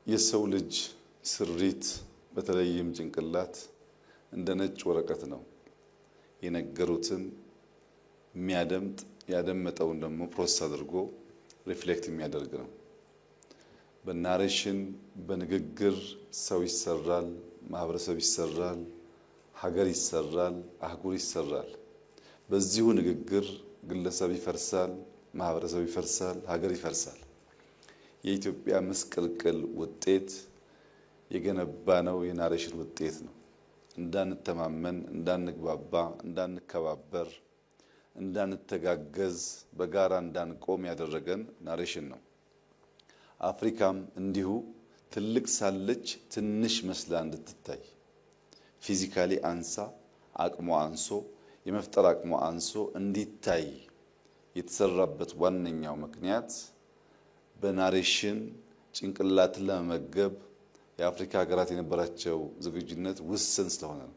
የሰው ልጅ ስሪት በተለይም ጭንቅላት እንደ ነጭ ወረቀት ነው። የነገሩትን የሚያደምጥ ያደመጠውን ደግሞ ፕሮሰስ አድርጎ ሪፍሌክት የሚያደርግ ነው። በናሬሽን በንግግር ሰው ይሰራል፣ ማህበረሰብ ይሰራል፣ ሀገር ይሰራል፣ አህጉር ይሰራል። በዚሁ ንግግር ግለሰብ ይፈርሳል፣ ማህበረሰብ ይፈርሳል፣ ሀገር ይፈርሳል። የኢትዮጵያ ምስቅልቅል ውጤት የገነባነው የናሬሽን ውጤት ነው። እንዳንተማመን፣ እንዳንግባባ፣ እንዳንከባበር፣ እንዳንተጋገዝ፣ በጋራ እንዳንቆም ያደረገን ናሬሽን ነው። አፍሪካም እንዲሁ ትልቅ ሳለች ትንሽ መስላ እንድትታይ ፊዚካሊ አንሳ አቅሟ አንሶ የመፍጠር አቅሟ አንሶ እንዲታይ የተሰራበት ዋነኛው ምክንያት በናሬሽን ጭንቅላትን ለመመገብ የአፍሪካ ሀገራት የነበራቸው ዝግጁነት ውስን ስለሆነ ነው።